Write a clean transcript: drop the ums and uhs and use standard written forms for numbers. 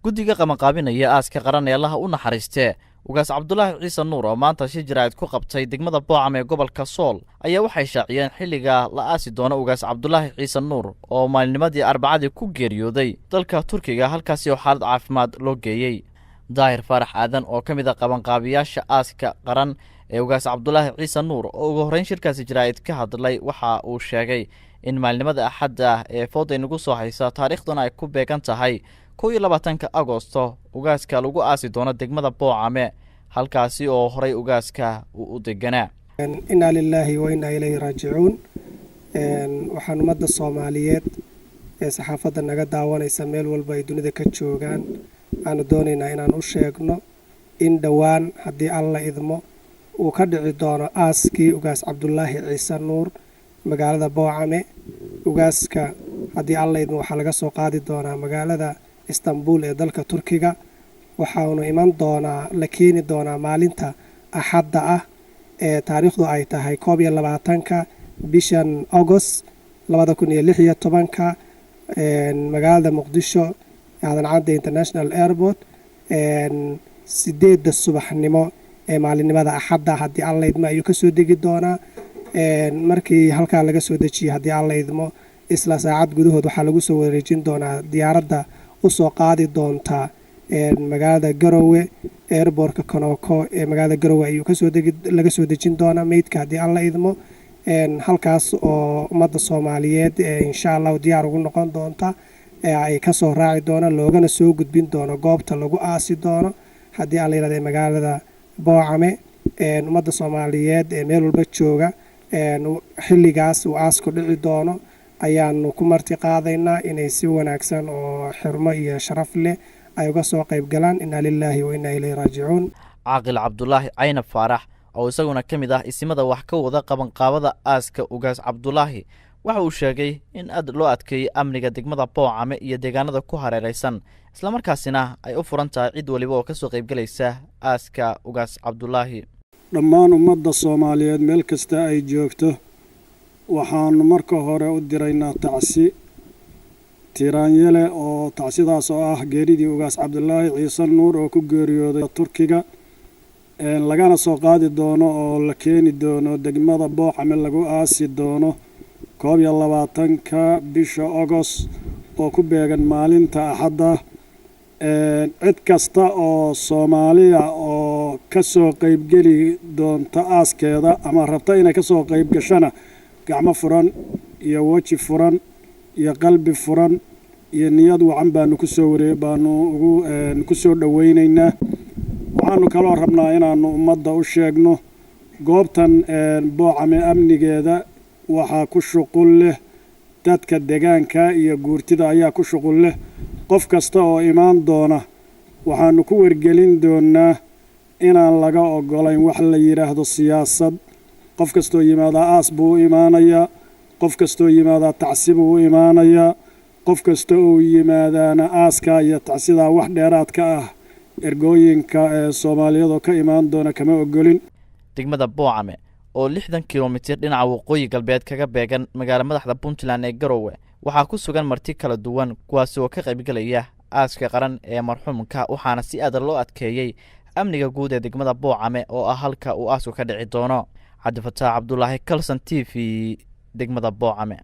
guddiga qabanqaabinaya aaska qaran ee allaha u naxariistee ugaas cabdulaahi ciise nuur oo maanta shir jaraa'id ku qabtay degmada boocam ee gobolka sool ayaa waxay shaaciyeen xilliga la aasi doono ugaas cabdulaahi ciise nuur oo maalinimadii arbacadii ku geeriyooday dalka turkiga halkaasi oo xaalad caafimaad loo geeyey. daahir faarax aadan oo ka mid a qabanqaabiyaasha aaska qaran ee ugaas cabdulaahi ciise nuur oo ugu horreyn shirkaasi jaraa'id ka hadlay waxa uu sheegay in maalinimada axadda ah ee fooday nagu soo haysa taariikhduna ay ku beegan tahay 21 Agoosto ugaaska lagu aasi doono degmada Boocame halkaasi oo horay ugaaska u deganaa. inna lillahi wa inna ilayhi raaji'uun. waxaan ummadda Soomaaliyeed ee saxaafadda naga daawanaysa meel walba ay dunida ka joogaan aan doonaynaa inaan u sheegno in dhawaan haddii alla idmo uu ka dhici doono aaskii ugaas Cabdulaahi Ciise Nuur magaalada Boocame. ugaaska haddii alla idmo waxaa laga soo qaadi doonaa magaalada Istanbul ee dalka Turkiga waxaanu iman doonaa la keeni doonaa maalinta axadda ah ee taariikhdu ay tahay 21 bishan August 2016 magaalada Muqdisho aadan cadde International Airport 8 subaxnimo ee maalinimada axadda haddii alla idmo ayuu ka soo degi doonaa. markii halka laga soo dejiyo haddii alla idmo isla saacad gudahood waxaa lagu soo wareejin doonaa diyaaradda u soo qaadi doonta magaalada Garowe airportka Konoko ee magaalada Garowe ayuu laga soo dejin doonaa meydka haddii alla idmo. halkaas oo ummadda Soomaaliyeed insha Allah diyaar ugu noqon doonta ay ka soo raaci doona loogana soo gudbin doono goobta lagu aasi doono haddii alla yiraahdo magaalada Boocame. ummadda Soomaaliyeed ee meel walba jooga xilligaas uu aasku dhici doono ayaanu ku marti qaadaynaa inay si wanaagsan oo xirmo iyo sharaf leh ay uga soo qayb galaan. inna lillahi wa inna ilayhi raaji'uun. caaqil Cabdulaahi Cayna Faarax oo isaguna ka mid ah isimada wax ka wada qabanqaabada aaska ugaas Cabdulaahi waxa uu sheegay in aad loo adkeeyay amniga degmada Boocame iyo deegaanada ku hareeraysan isla markaasina ay u furan tahay cid waliba oo ka soo qayb galaysa aaska ugaas Cabdulaahi. dhammaan ummadda Soomaaliyeed meel kasta ay joogto waxaan marka hore u diraynaa tacsi tiraanyele oo tacsidaas oo ah geeridii ugaas Cabdulaahi Ciise Nuur oo ku geeriyooday Turkiga lagana soo qaadi doono oo la keeni doono degmada Boocame lagu aasi doono 21 bisha August oo ku beegan maalinta axadda. cid kasta oo Soomaaliya oo ka soo qayb gali doonta aaskeeda ama rabta inay ka soo qayb gashana gacmo furan iyo waji furan iyo qalbi furan iyo niyad wacan baanu ku soo dhaweynaynaa. waxaanu kaloo rabnaa inaanu ummadda u sheegno goobtan Boocame amnigeeda waxaa ku shuqul leh dadka deegaanka iyo guurtida ayaa ku shuqul leh. qof kasta oo imaan doona waxaanu ku wargelin doonaa inaan laga ogolayn wax la yiraahdo siyaasad. qof kasta oo yimaada aas buu imaanayaa, qof kasta oo yimaada tacsiib buu imaanayaa, qof kasta oo yimaadana aaska iyo tacsida wax dheeraad ka ah ergooyinka Soomaaliyeed ka imaan doona kama ogolin. degmada Boocame oo 60 kiiloomitir dhinaca waqooyi galbeed kaga beegan magaalada madaxda Puntland ee Garowe waxaa ku sugan marti kala duwan kuwaas oo ka qayb galaya aaska qaran ee marxuumka waxaana si aad loo adkeeyay amniga guud ee degmada Boocame oo ah halka uu aasku ka dhici doono. Cabdi Fataax Cabdulaahi Kalsan TV degmada Boocame.